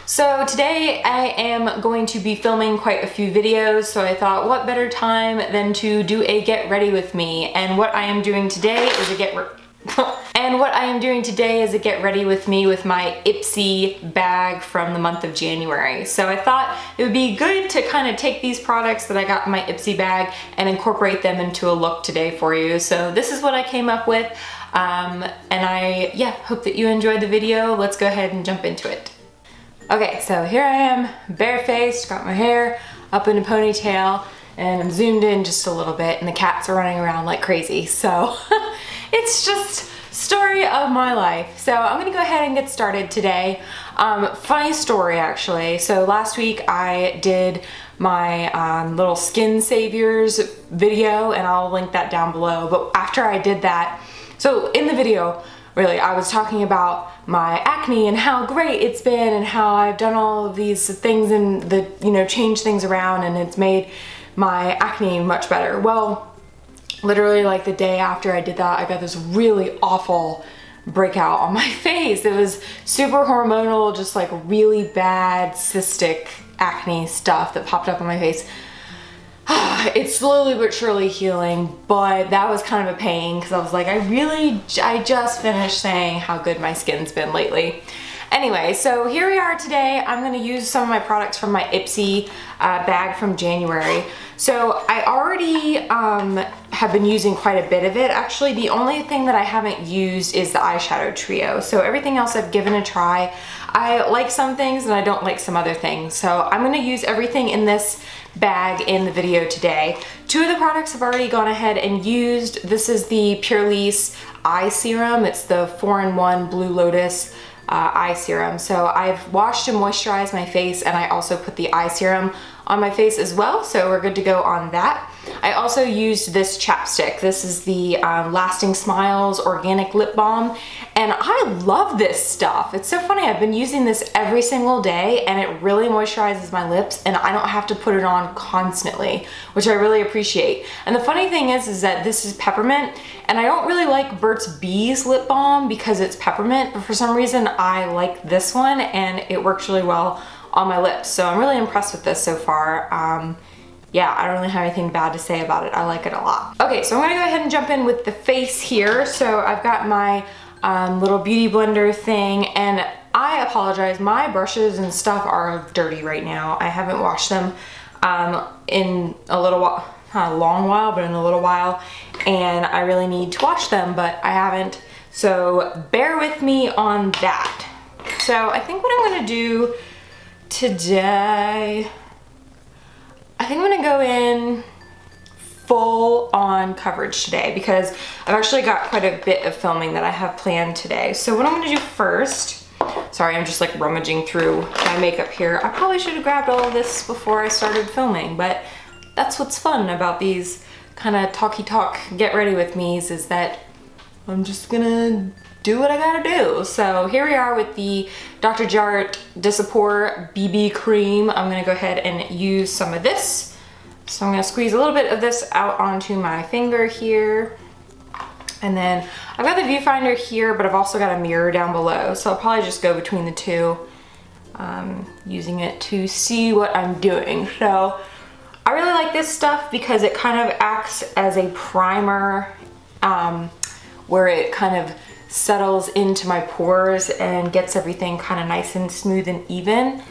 So today I am going to be filming quite a few videos, so I thought what better time than to do a get ready with me. And what I am doing today is a get ready with me with my Ipsy bag from the month of January. So I thought it would be good to kind of take these products that I got in my Ipsy bag and incorporate them into a look today for you. So this is what I came up with. And I hope that you enjoyed the video. Let's go ahead and jump into it. Okay, so here I am, barefaced, got my hair up in a ponytail, and I'm zoomed in just a little bit, and the cats are running around like crazy. So it's just story of my life. So I'm gonna go ahead and get started today. Funny story actually. So last week I did my little skin saviors video, and I'll link that down below. But after I did that, so in the video, really, I was talking about my acne and how great it's been and how I've done all of these things and changed things around, and it's made my acne much better. Well, literally like the day after I did that, I got this really awful breakout on my face. It was super hormonal, just like really bad cystic acne stuff that popped up on my face. It's slowly but surely healing, but that was kind of a pain because I was like, I just finished saying how good my skin's been lately. Anyway, so here we are today. I'm gonna use some of my products from my Ipsy bag from January. So I already have been using quite a bit of it. Actually, the only thing that I haven't used is the eyeshadow trio. So everything else I've given a try. I like some things and I don't like some other things. So I'm gonna use everything in this bag in the video today. Two of the products I've already gone ahead and used. This is the Purlisse eye serum. It's the 4-in-1 Blue Lotus eye serum. So I've washed and moisturized my face, and I also put the eye serum on my face as well, so we're good to go on that. I also used this chapstick. This is the Lasting Smiles Organic Lip Balm, and I love this stuff. It's so funny, I've been using this every single day, and it really moisturizes my lips, and I don't have to put it on constantly, which I really appreciate. And the funny thing is that this is peppermint, and I don't really like Burt's Bees lip balm because it's peppermint, but for some reason I like this one, and it works really well on my lips. So I'm really impressed with this so far. Yeah, I don't really have anything bad to say about it. I like it a lot. Okay, so I'm gonna go ahead and jump in with the face here. So I've got my little beauty blender thing, and I apologize, my brushes and stuff are dirty right now. I haven't washed them in a little while, not a long while, but in a little while, and I really need to wash them, but I haven't. So bear with me on that. So I think what I'm gonna do today, I think I'm gonna go in full on coverage today because I've actually got quite a bit of filming that I have planned today. So what I'm gonna do first, sorry, I'm just like rummaging through my makeup here. I probably should have grabbed all of this before I started filming, but that's what's fun about these kind of talky talk get ready with me's, is that I'm just gonna do what I gotta do. So here we are with the Dr. Jart Dissapore BB cream. I'm gonna go ahead and use some of this. So I'm gonna squeeze a little bit of this out onto my finger here. And then I've got the viewfinder here, but I've also got a mirror down below. So I'll probably just go between the two, using it to see what I'm doing. So I really like this stuff because it kind of acts as a primer, where it kind of settles into my pores and gets everything kind of nice and smooth and even.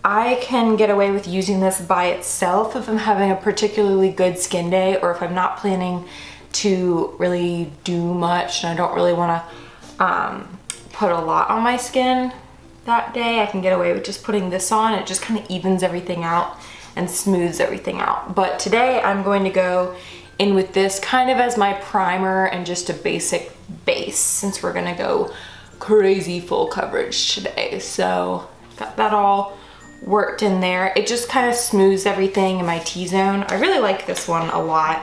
I can get away with using this by itself if I'm having a particularly good skin day, or if I'm not planning to really do much and I don't really want to put a lot on my skin that day. I can get away with just putting this on. It just kind of evens everything out and smooths everything out. But today I'm going to go in with this kind of as my primer and just a basic base, since we're gonna go crazy full coverage today. So got that all worked in there. It just kind of smooths everything in my T-zone. I really like this one a lot.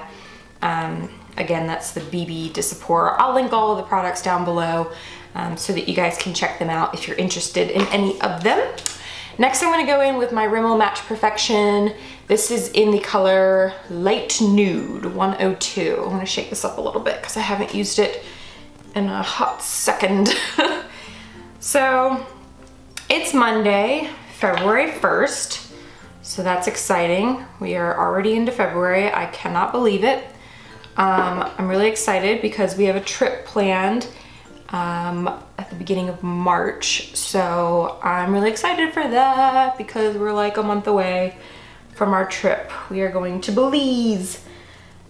Again, that's the BB Dissapore. I'll link all of the products down below so that you guys can check them out if you're interested in any of them. Next, I'm gonna go in with my Rimmel Match Perfection. This is in the color Light Nude 102. I'm gonna shake this up a little bit because I haven't used it in a hot second. So it's Monday, February 1st. So that's exciting. We are already into February. I cannot believe it. I'm really excited because we have a trip planned at the beginning of March. So I'm really excited for that because we're like a month away from our trip. We are going to Belize.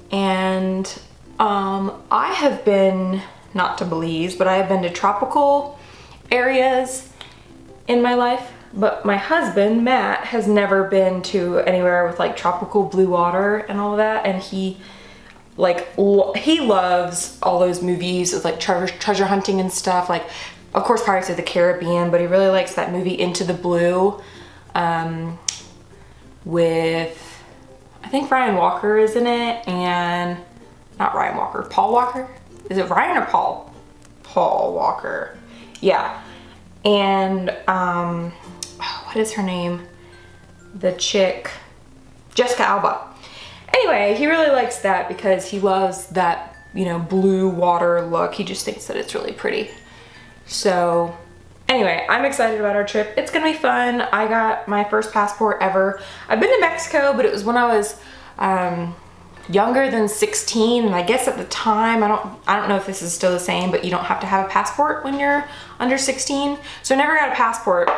And I have been, not to Belize, but I have been to tropical areas in my life. But my husband, Matt, has never been to anywhere with like tropical blue water and all of that. And he loves all those movies with like treasure hunting and stuff. Like, of course, Pirates of the Caribbean, but he really likes that movie Into the Blue with, I think Ryan Walker is in it, and not Ryan Walker, Paul Walker? Is it Ryan or Paul? Paul Walker. Yeah. And what is her name? The chick, Jessica Alba. Anyway, he really likes that because he loves that, you know, blue water look. He just thinks that it's really pretty. So anyway, I'm excited about our trip. It's gonna be fun. I got my first passport ever. I've been to Mexico, but it was when I was younger than 16, and I guess at the time, I don't know if this is still the same, but you don't have to have a passport when you're under 16. So I never got a passport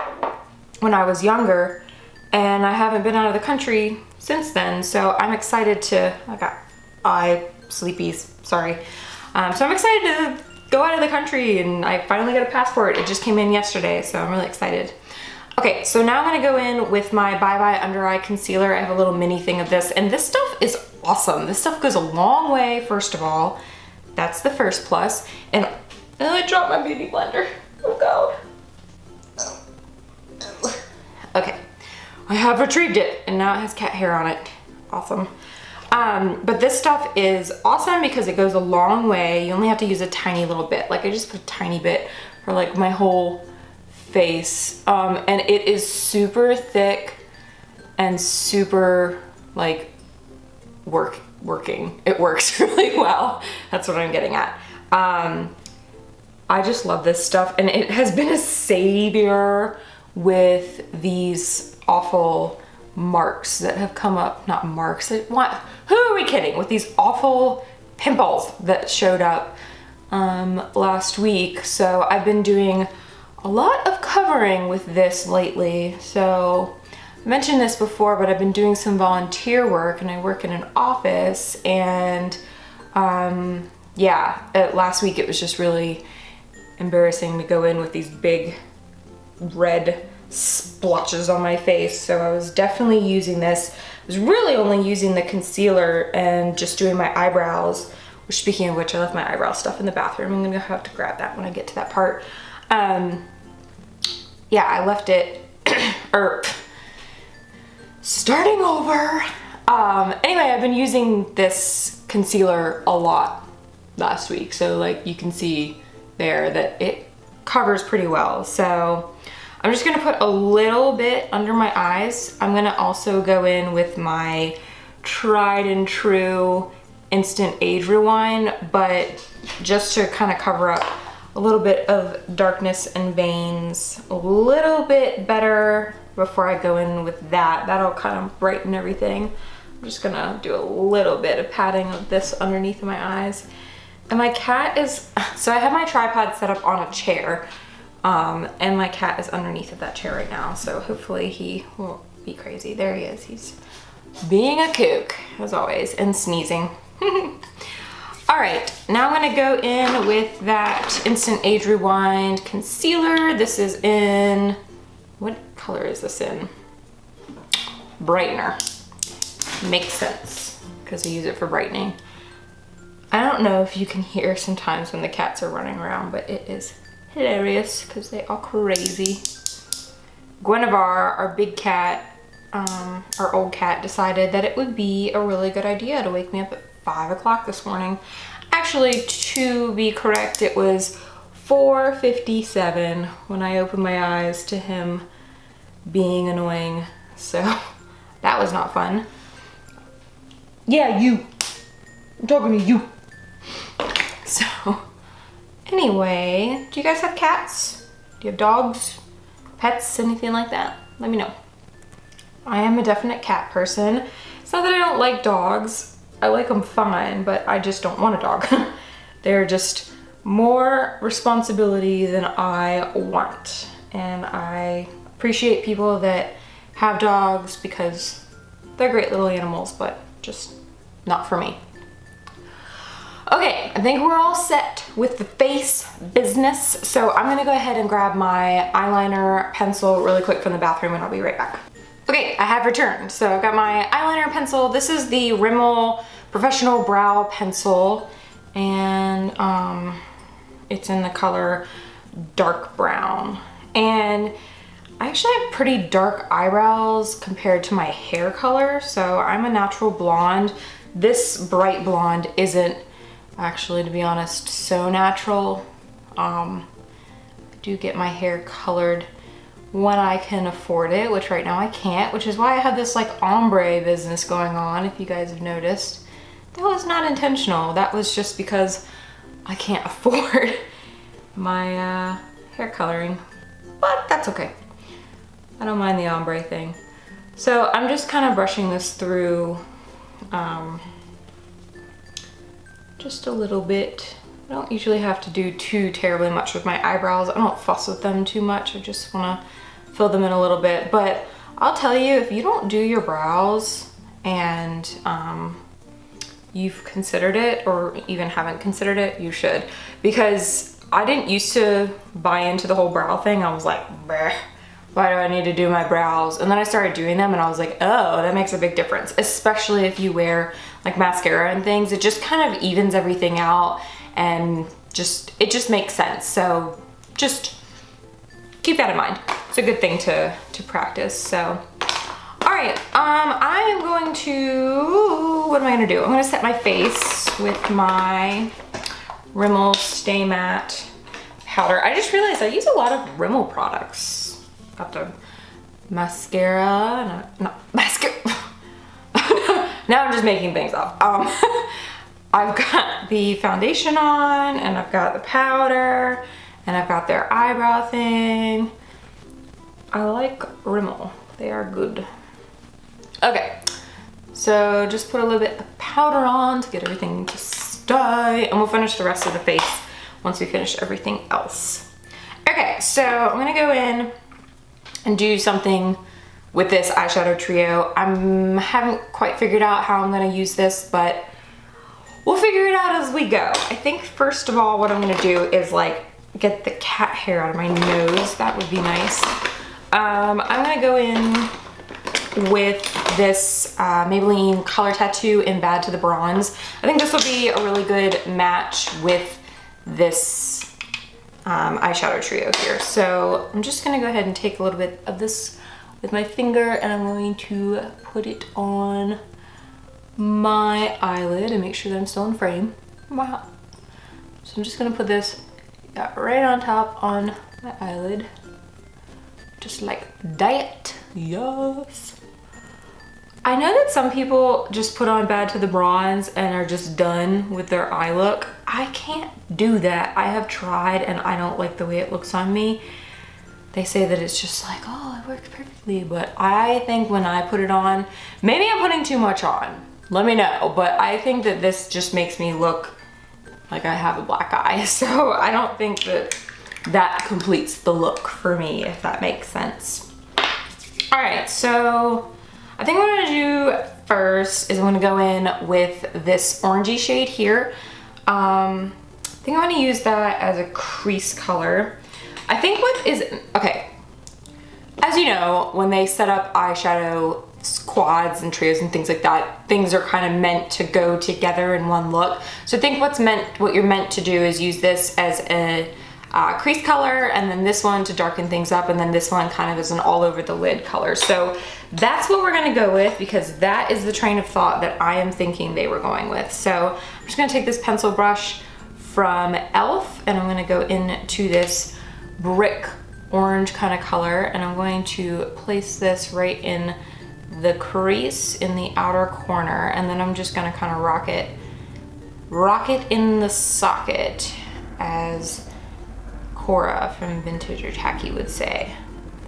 when I was younger, and I haven't been out of the country since then. So I'm excited to, I got sleepies, sorry. So I'm excited to go out of the country, and I finally got a passport. It just came in yesterday, so I'm really excited. Okay, so now I'm gonna go in with my Bye Bye Under Eye Concealer. I have a little mini thing of this, and this stuff is awesome. This stuff goes a long way, first of all. That's the first plus. And I dropped my beauty blender. Oh God. Okay, I have retrieved it, and now it has cat hair on it. Awesome. But this stuff is awesome because it goes a long way. You only have to use a tiny little bit. Like I just put a tiny bit for like my whole face. And it is super thick and super like working. It works really well. That's what I'm getting at. I just love this stuff, and it has been a savior with these awful marks that have come up. Not marks, who are we kidding? With these awful pimples that showed up last week. So I've been doing a lot of covering with this lately. So I mentioned this before, but I've been doing some volunteer work, and I work in an office, and last week it was just really embarrassing to go in with these big red splotches on my face. So I was definitely using this. I was really only using the concealer and just doing my eyebrows, which, speaking of which, I left my eyebrow stuff in the bathroom. I'm gonna have to grab that when I get to that part. Yeah, I left it, starting over. Anyway, I've been using this concealer a lot last week. So like you can see there that it covers pretty well. So I'm just gonna put a little bit under my eyes. I'm gonna also go in with my tried and true Instant Age Rewind, but just to kind of cover up a little bit of darkness and veins a little bit better before I go in with that. That'll kind of brighten everything. I'm just gonna do a little bit of patting of this underneath my eyes. And my cat is, so I have my tripod set up on a chair, and my cat is underneath of that chair right now, so hopefully he won't be crazy. There he is. He's being a kook, as always, and sneezing. All right, now I'm gonna go in with that Instant Age Rewind concealer. This is in, what color is this in? Brightener. Makes sense, because I use it for brightening. I don't know if you can hear sometimes when the cats are running around, but it is hilarious because they are crazy. Guinevere, our big cat, our old cat, decided that it would be a really good idea to wake me up at 5 o'clock this morning. Actually, to be correct, it was 4:57 when I opened my eyes to him being annoying. So that was not fun. Yeah, you. I'm talking to you. So anyway, do you guys have cats? Do you have dogs? pets, anything like that, let me know. I am a definite cat person. It's not that I don't like dogs. I like them fine, but I just don't want a dog. They're just more responsibility than I want. And I appreciate people that have dogs because they're great little animals, but just not for me. Okay, I think we're all set with the face business. So I'm gonna go ahead and grab my eyeliner pencil really quick from the bathroom and I'll be right back. Okay, I have returned. So I've got my eyeliner pencil. This is the Rimmel Professional Brow Pencil, and it's in the color dark brown. And I actually have pretty dark eyebrows compared to my hair color, so I'm a natural blonde. This bright blonde isn't actually, to be honest, so natural. I do get my hair colored when I can afford it, which right now I can't, which is why I have this like ombre business going on, if you guys have noticed. That was not intentional. That was just because I can't afford my hair coloring, but that's okay. I don't mind the ombre thing. So I'm just kind of brushing this through just a little bit. I don't usually have to do too terribly much with my eyebrows. I don't fuss with them too much. I just want to fill them in a little bit. But I'll tell you, if you don't do your brows and you've considered it or even haven't considered it, you should. Because I didn't used to buy into the whole brow thing. I was like, bleh, why do I need to do my brows? And then I started doing them and I was like, oh, that makes a big difference. Especially if you wear like mascara and things. It just kind of evens everything out and it just makes sense. So just keep that in mind. It's a good thing to practice. So, all right, I am going to, what am I gonna do? I'm gonna set my face with my Rimmel Stay Matte powder. I just realized I use a lot of Rimmel products. Got the mascara, not mascara. Now I'm just making things up. I've got the foundation on, and I've got the powder, and I've got their eyebrow thing. I like Rimmel, they are good. Okay, so just put a little bit of powder on to get everything to stay, and we'll finish the rest of the face once we finish everything else. Okay, so I'm gonna go in and do something with this eyeshadow trio. I haven't quite figured out how I'm gonna use this, but we'll figure it out as we go. I think first of all, what I'm gonna do is like get the cat hair out of my nose. That would be nice. I'm gonna go in with this Maybelline Color Tattoo in Bad to the Bronze. I think this will be a really good match with this eyeshadow trio here. So I'm just gonna go ahead and take a little bit of this with my finger, and I'm going to put it on my eyelid and make sure that I'm still in frame. Wow. So I'm just gonna put this right on top on my eyelid. Just like that. Yes. I know that some people just put on Bad to the Bronze and are just done with their eye look. I can't do that. I have tried and I don't like the way it looks on me. They say that it's just like, oh, it works perfectly. But I think when I put it on, maybe I'm putting too much on. Let me know. But I think that this just makes me look like I have a black eye. So I don't think that that completes the look for me, if that makes sense. All right, so I think what I'm gonna do first is I'm gonna go in with this orangey shade here. I think I'm gonna use that as a crease color. I think what is, okay, as you know, when they set up eyeshadow quads and trios and things like that, things are kind of meant to go together in one look. So I think what you're meant to do is use this as a crease color, and then this one to darken things up, and then this one kind of as an all over the lid color. So that's what we're gonna go with, because that is the train of thought that I am thinking they were going with. So I'm just gonna take this pencil brush from e.l.f. and I'm gonna go into this brick orange kind of color, and I'm going to place this right in the crease in the outer corner, and then I'm just gonna kind of rock it in the socket, as Cora from Vintage or Tacky would say.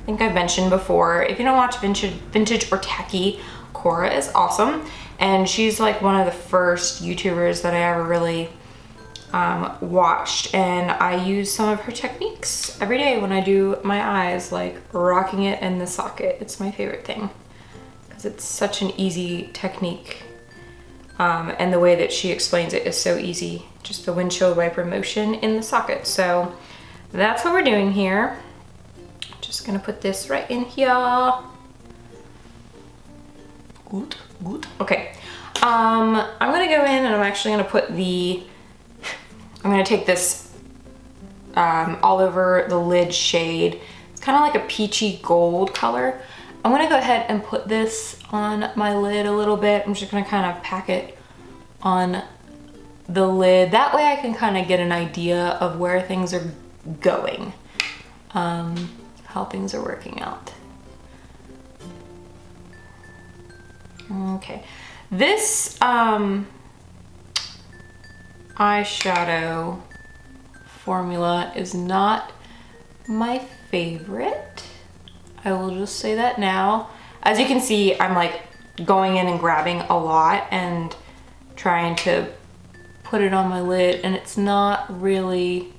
I think I've mentioned before, if you don't watch Vintage or Tacky, Cora is awesome. And she's like one of the first YouTubers that I ever really watched, and I use some of her techniques every day when I do my eyes, like rocking it in the socket. It's my favorite thing because it's such an easy technique, and the way that she explains it is so easy, just the windshield wiper motion in the socket. So that's what we're doing here. Just gonna put this right in here. Good, good. Okay, I'm gonna go in and I'm actually gonna put I'm gonna take this all over the lid shade. It's kind of like a peachy gold color. I'm gonna go ahead and put this on my lid a little bit. I'm just gonna kind of pack it on the lid. That way I can kind of get an idea of where things are going, how things are working out. Okay, this eyeshadow formula is not my favorite. I will just say that now. As you can see, I'm like going in and grabbing a lot and trying to put it on my lid, and it's not really,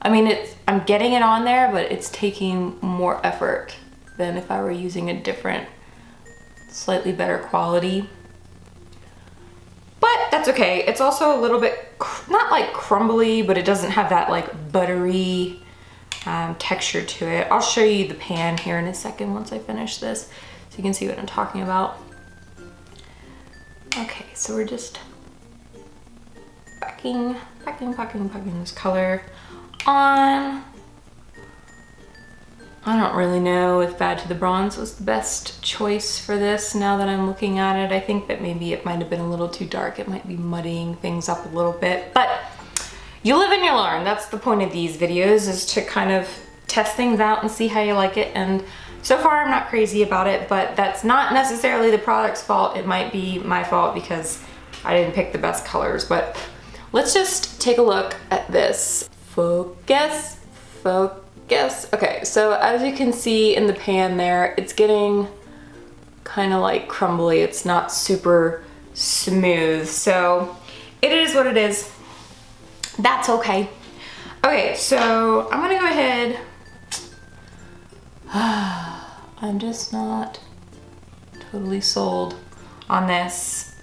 I mean, I'm getting it on there, but it's taking more effort than if I were using a different, slightly better quality. But that's okay. It's also a little bit, not like crumbly, but it doesn't have that like buttery texture to it. I'll show you the pan here in a second once I finish this, so you can see what I'm talking about. Okay, so we're just packing this color on. I don't really know if Bad to the Bronze was the best choice for this now that I'm looking at it. I think that maybe it might have been a little too dark. It might be muddying things up a little bit, but you live and you learn. That's the point of these videos, is to kind of test things out and see how you like it. And so far I'm not crazy about it, but that's not necessarily the product's fault. It might be my fault because I didn't pick the best colors. But let's just take a look at this. Focus, focus. Okay, so as you can see in the pan there, it's getting kind of like crumbly. It's not super smooth, so it is what it is. That's okay. Okay, so I'm gonna go ahead. I'm just not totally sold on this.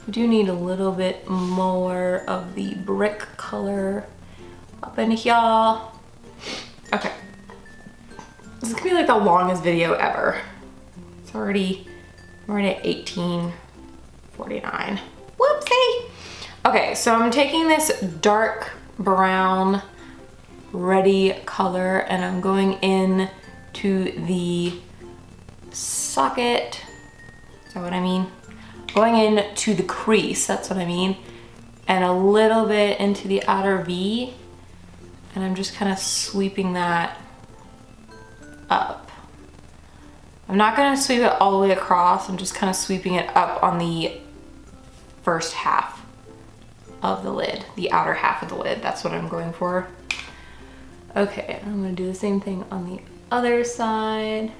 We do need a little bit more of the brick color up in here. Okay, this is gonna be like the longest video ever. I'm already at 18:49. Whoopsie. Okay, so I'm taking this dark brown ready color and I'm going in to the socket. Is that what I mean? Going in to the crease, that's what I mean. And a little bit into the outer V. And I'm just kind of sweeping that up. I'm not gonna sweep it all the way across. I'm just kind of sweeping it up on the first half of the lid, the outer half of the lid. That's what I'm going for. Okay, I'm gonna do the same thing on the other side.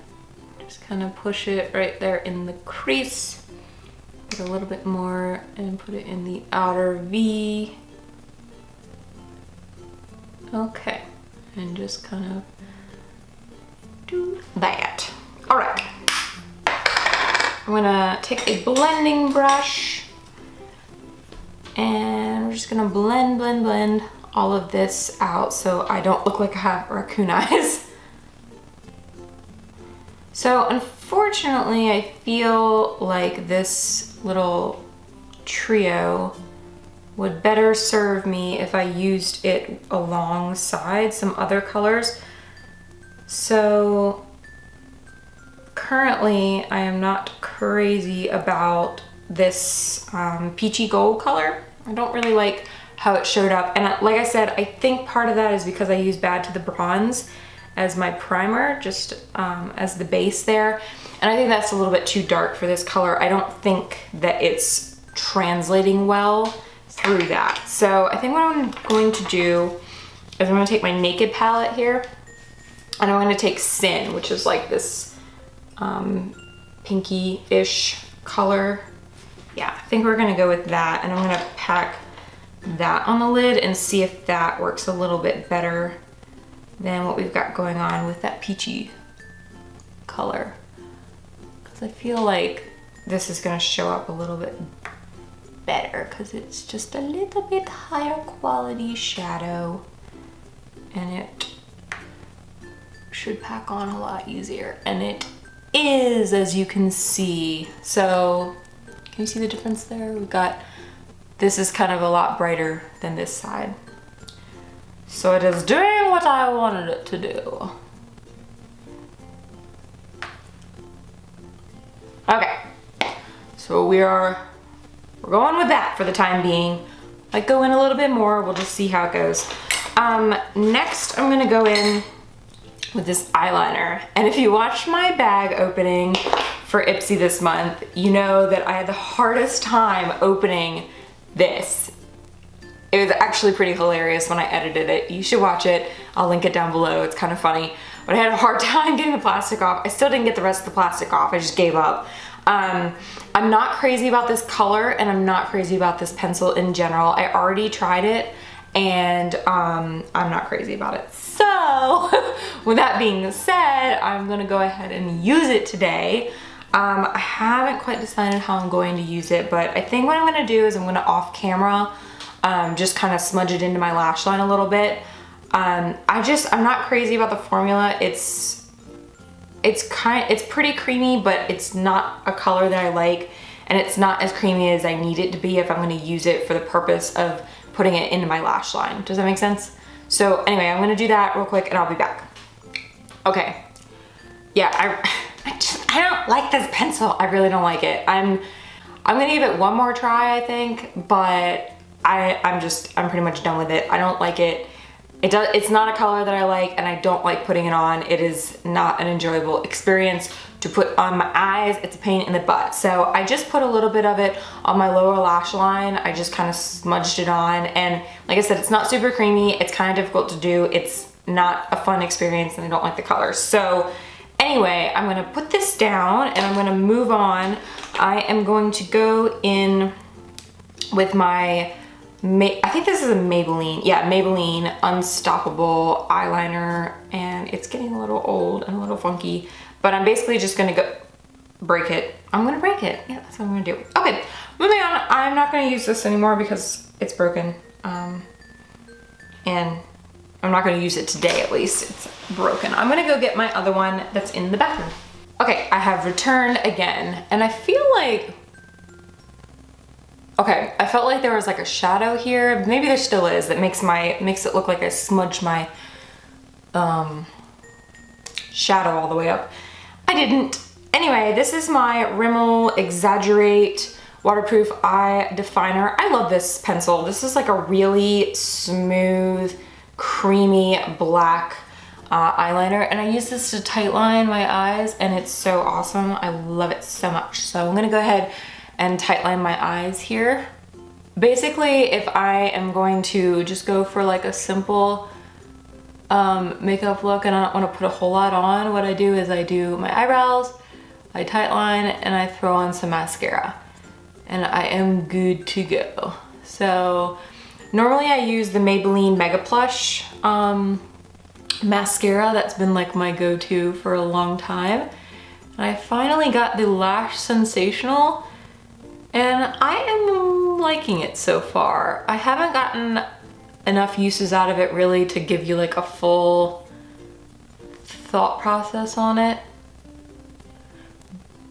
Just kind of push it right there in the crease. Get a little bit more and put it in the outer V. Okay, and just kind of do that. All right, I'm gonna take a blending brush and we're just gonna blend all of this out so I don't look like I have raccoon eyes. So unfortunately, I feel like this little trio would better serve me if I used it alongside some other colors. So currently I am not crazy about this peachy gold color. I don't really like how it showed up. And like I said, I think part of that is because I used Bad to the Bronze as my primer, just as the base there. And I think that's a little bit too dark for this color. I don't think that it's translating well through that. So I think what I'm going to do is I'm going to take my Naked palette here And I'm gonna take Sin, which is like this pinky-ish color. Yeah, I think we're gonna go with that, and I'm gonna pack that on the lid and see if that works a little bit better than what we've got going on with that peachy color. Because I feel like this is gonna show up a little bit better because it's just a little bit higher quality shadow, and it should pack on a lot easier. And it is, as you can see. So, can you see the difference there? We've got, this is kind of a lot brighter than this side. So it is doing what I wanted it to do. Okay, so we're going with that for the time being. Might go in a little bit more, we'll just see how it goes. Next I'm gonna go in with this eyeliner. And if you watched my bag opening for Ipsy this month, you know that I had the hardest time opening this. It was actually pretty hilarious when I edited it. You should watch it. I'll link it down below. It's kind of funny. But I had a hard time getting the plastic off. I still didn't get the rest of the plastic off. I just gave up. I'm not crazy about this color, and I'm not crazy about this pencil in general. I already tried it, and I'm not crazy about it. So with that being said, I'm gonna go ahead and use it today. I haven't quite decided how I'm going to use it, but I think what I'm gonna do is I'm gonna off camera just kind of smudge it into my lash line a little bit. I'm not crazy about the formula. It's pretty creamy, but it's not a color that I like, and it's not as creamy as I need it to be if I'm gonna use it for the purpose of putting it into my lash line. Does that make sense? So anyway, I'm gonna do that real quick and I'll be back. Okay, yeah, I don't like this pencil. I really don't like it. I'm gonna give it one more try, I think, but I'm pretty much done with it. I don't like it. It's not a color that I like, and I don't like putting it on. It is not an enjoyable experience to put on my eyes. It's a pain in the butt. So I just put a little bit of it on my lower lash line. I just kind of smudged it on, and like I said, it's not super creamy. It's kind of difficult to do. It's not a fun experience, and I don't like the colors. So anyway, I'm gonna put this down and I'm gonna move on. I am going to go in with my, I think this is a Maybelline, yeah, Maybelline Unstoppable eyeliner, and it's getting a little old and a little funky, but I'm basically just gonna go break it. I'm gonna break it. Yeah, that's what I'm gonna do. Okay, moving on. I'm not gonna use this anymore because it's broken, and I'm not gonna use it today, at least. It's broken. I'm gonna go get my other one that's in the bathroom. Okay, I have returned again, and I feel like, okay, I felt like there was like a shadow here. Maybe there still is. That makes it look like I smudged my shadow all the way up. I didn't. Anyway, this is my Rimmel Exaggerate Waterproof Eye Definer. I love this pencil. This is like a really smooth, creamy black eyeliner, and I use this to tightline my eyes, and it's so awesome. I love it so much. So I'm gonna go ahead and tightline my eyes here. Basically, if I am going to just go for like a simple makeup look and I don't want to put a whole lot on, what I do is I do my eyebrows, I tightline, and I throw on some mascara, and I am good to go. So normally I use the Maybelline Mega Plush mascara. That's been like my go-to for a long time. And I finally got the Lash Sensational, and I am liking it so far. I haven't gotten enough uses out of it really to give you like a full thought process on it.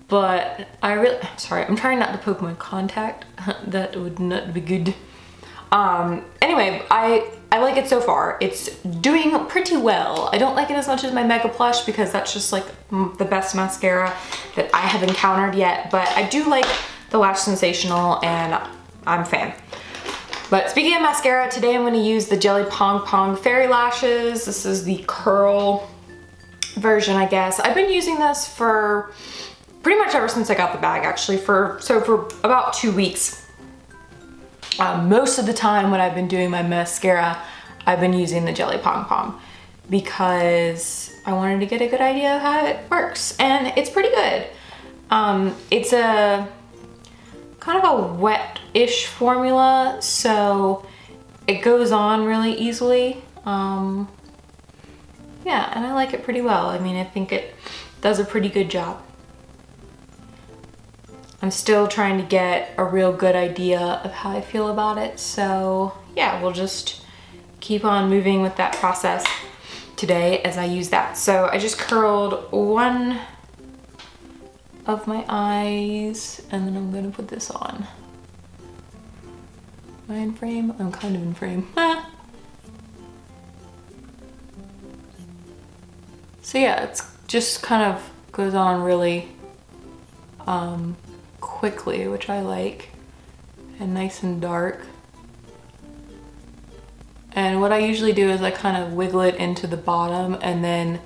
But sorry, I'm trying not to poke my contact. That would not be good. Anyway, I like it so far. It's doing pretty well. I don't like it as much as my Mega Plush because that's just like the best mascara that I have encountered yet, but I do like the Lash Sensational, and I'm a fan. But speaking of mascara, today I'm going to use the Jelly Pong Pong Fairy Lashes. This is the curl version, I guess. I've been using this for pretty much ever since I got the bag, actually, for about 2 weeks. Most of the time when I've been doing my mascara, I've been using the Jelly Pong Pong because I wanted to get a good idea of how it works, and it's pretty good. It's a kind of a wet-ish formula, so it goes on really easily. Yeah, and I like it pretty well. I mean, I think it does a pretty good job. I'm still trying to get a real good idea of how I feel about it, so yeah, we'll just keep on moving with that process today as I use that. So I just curled one of my eyes, and then I'm gonna put this on. Am I in frame? I'm kind of in frame. So yeah, it's just kind of goes on really quickly, which I like, and nice and dark. And what I usually do is I kind of wiggle it into the bottom and then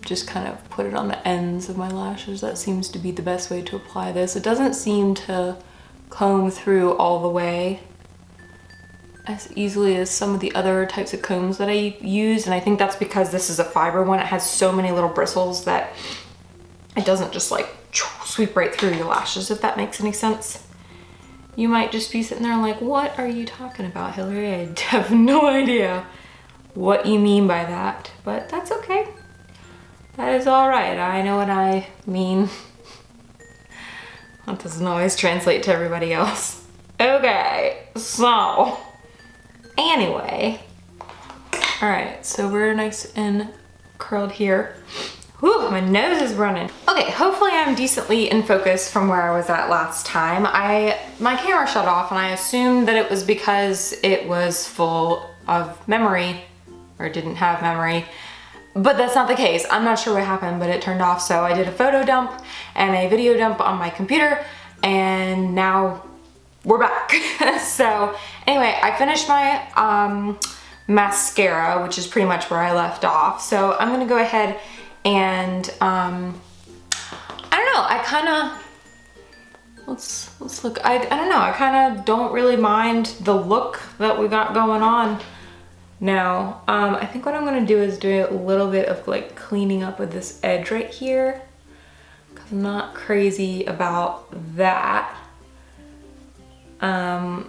just kind of put it on the ends of my lashes. That seems to be the best way to apply this. It doesn't seem to comb through all the way as easily as some of the other types of combs that I use, and I think that's because this is a fiber one. It has so many little bristles that it doesn't just like sweep right through your lashes, if that makes any sense. You might just be sitting there like, what are you talking about, Hillary? I have no idea what you mean by that, but that's okay. That is all right. I know what I mean. That doesn't always translate to everybody else. Okay, so anyway, all right, so we're nice and curled here. Whew, my nose is running. Okay, hopefully I'm decently in focus from where I was at last time. My camera shut off and I assumed that it was because it was full of memory or didn't have memory, but that's not the case. I'm not sure what happened, but it turned off. So I did a photo dump and a video dump on my computer, and now we're back. So anyway, I finished my mascara, which is pretty much where I left off. So I'm gonna go ahead and I don't know, I kind of, let's look, I don't know, I kind of don't really mind the look that we got going on now. I think what I'm gonna do is do a little bit of like cleaning up with this edge right here, because I'm not crazy about that.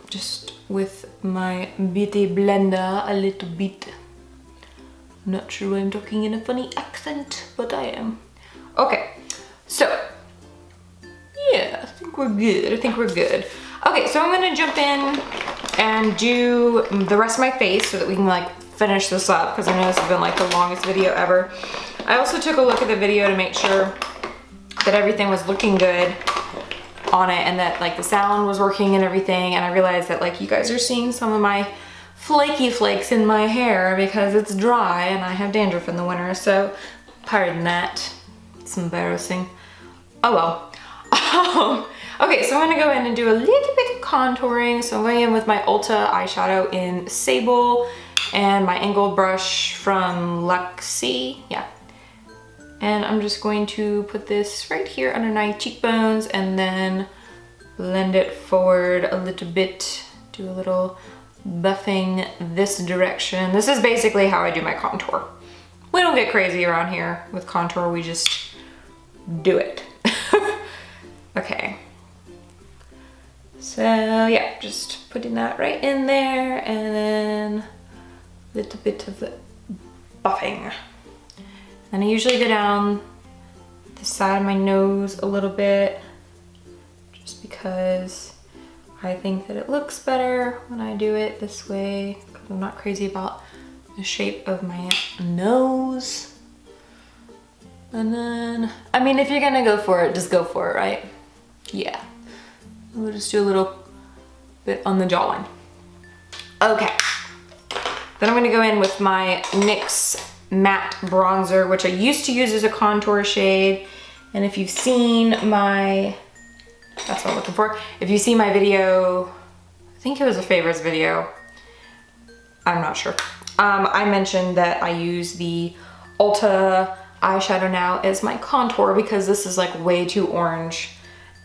Just with my beauty blender a little bit. I'm not sure why I'm talking in a funny accent, but I am. Okay, so yeah, I think we're good. I think we're good. Okay, so I'm gonna jump in and do the rest of my face so that we can like finish this up, because I know this has been like the longest video ever. I also took a look at the video to make sure that everything was looking good on it and that like the sound was working and everything, and I realized that like you guys are seeing some of my flaky flakes in my hair because it's dry and I have dandruff in the winter, so pardon that. It's embarrassing. Oh well. Okay, so I'm gonna go in and do a little bit of contouring. So I'm going in with my Ulta eyeshadow in Sable and my angled brush from Luxie, yeah. And I'm just going to put this right here under my cheekbones and then blend it forward a little bit, do a little buffing this direction. This is basically how I do my contour. We don't get crazy around here with contour, we just do it. Okay. So yeah, just putting that right in there and then a little bit of buffing. And I usually go down the side of my nose a little bit just because I think that it looks better when I do it this way, because I'm not crazy about the shape of my nose. And then, I mean, if you're gonna go for it, just go for it, right? Yeah. We'll just do a little bit on the jawline. Okay. Then I'm gonna go in with my NYX matte bronzer, which I used to use as a contour shade. And if you've seen my, that's what I'm looking for. If you see my video, I think it was a favorites video, I'm not sure. I mentioned that I use the Ulta eyeshadow now as my contour because this is like way too orange.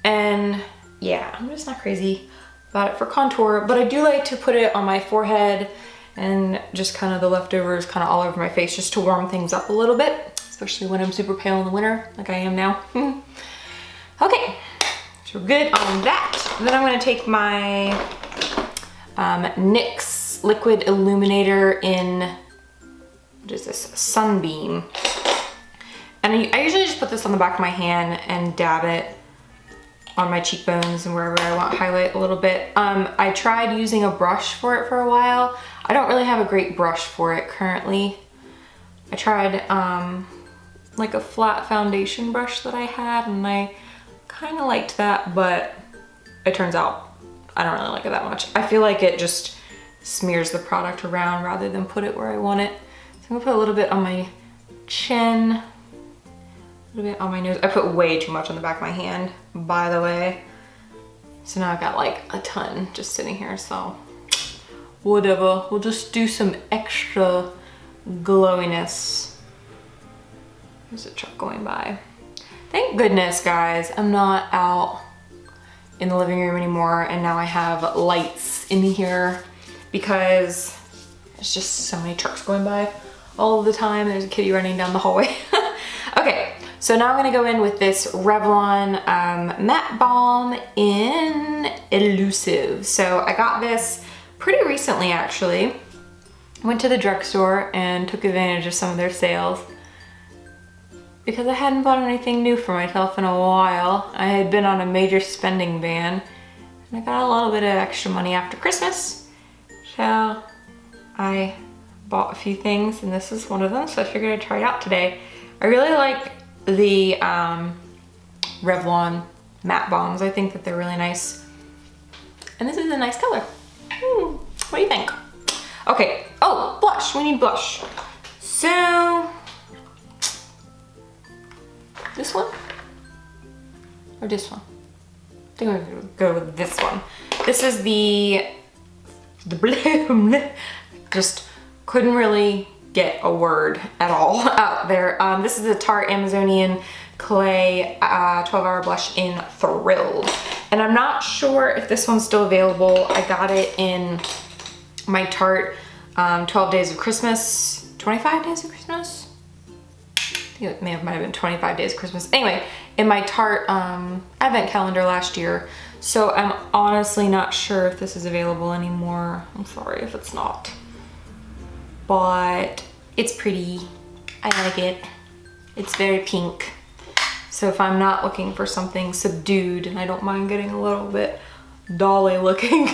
And yeah, I'm just not crazy about it for contour, but I do like to put it on my forehead and just kind of the leftovers kind of all over my face just to warm things up a little bit, especially when I'm super pale in the winter like I am now. Okay, so we're good on that. Then I'm gonna take my NYX Liquid Illuminator in, what is this, Sunbeam. And I usually just put this on the back of my hand and dab it on my cheekbones and wherever I want to highlight a little bit. I tried using a brush for it for a while. I don't really have a great brush for it currently. I tried like a flat foundation brush that I had, and I kind of liked that, but it turns out I don't really like it that much. I feel like it just smears the product around rather than put it where I want it. So I'm gonna put a little bit on my chin, a little bit on my nose. I put way too much on the back of my hand, by the way. So now I've got like a ton just sitting here, so whatever. We'll just do some extra glowiness. There's a truck going by. Thank goodness, guys, I'm not out in the living room anymore, and now I have lights in here because there's just so many trucks going by all the time. There's a kitty running down the hallway. Okay, so now I'm gonna go in with this Revlon Matte Balm in Elusive. So I got this pretty recently, actually. Went to the drugstore and took advantage of some of their sales because I hadn't bought anything new for myself in a while. I had been on a major spending ban, and I got a little bit of extra money after Christmas. So I bought a few things, and this is one of them, so I figured I'd try it out today. I really like the Revlon matte balms. I think that they're really nice. And this is a nice color. What do you think? Okay, oh, blush, we need blush. So, this one? Or this one? I think I'm gonna go with this one. This is the Bloom. Just couldn't really get a word at all out there. This is the Tarte Amazonian Clay 12-Hour Blush in Thrilled. And I'm not sure if this one's still available. I got it in my Tarte 12 Days of Christmas, 25 Days of Christmas? I think it might have been 25 Days of Christmas. Anyway, in my Tarte advent calendar last year. So I'm honestly not sure if this is available anymore. I'm sorry if it's not. But it's pretty. I like it. It's very pink. So if I'm not looking for something subdued and I don't mind getting a little bit dolly looking,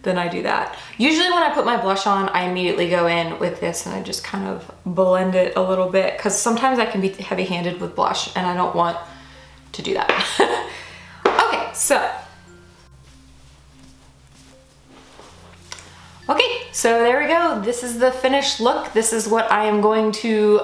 then I do that. Usually when I put my blush on, I immediately go in with this and I just kind of blend it a little bit, because sometimes I can be heavy-handed with blush and I don't want to do that. Okay, so. Okay, so there we go. This is the finished look. This is what I am going to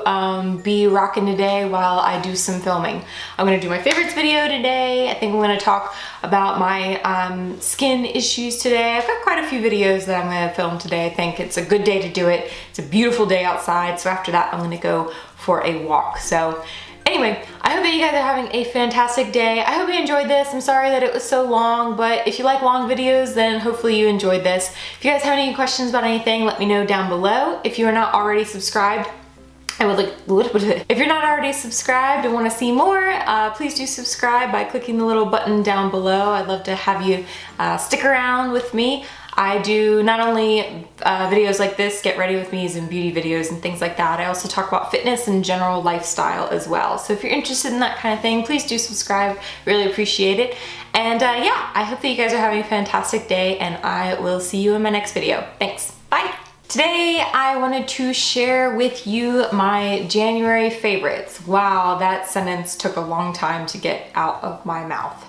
be rocking today while I do some filming. I'm gonna do my favorites video today. I think I'm gonna talk about my skin issues today. I've got quite a few videos that I'm gonna film today. I think it's a good day to do it. It's a beautiful day outside. So after that, I'm gonna go for a walk. So anyway, I hope that you guys are having a fantastic day. I hope you enjoyed this. I'm sorry that it was so long, but if you like long videos, then hopefully you enjoyed this. If you guys have any questions about anything, let me know down below. If you are not already subscribed, I would like a little bit of it. If you're not already subscribed and want to see more, please do subscribe by clicking the little button down below. I'd love to have you stick around with me. I do not only videos like this, get ready with me's and beauty videos and things like that. I also talk about fitness and general lifestyle as well. So if you're interested in that kind of thing, please do subscribe. Really appreciate it. And yeah, I hope that you guys are having a fantastic day, and I will see you in my next video. Thanks, bye. Today I wanted to share with you my January favorites. Wow, that sentence took a long time to get out of my mouth.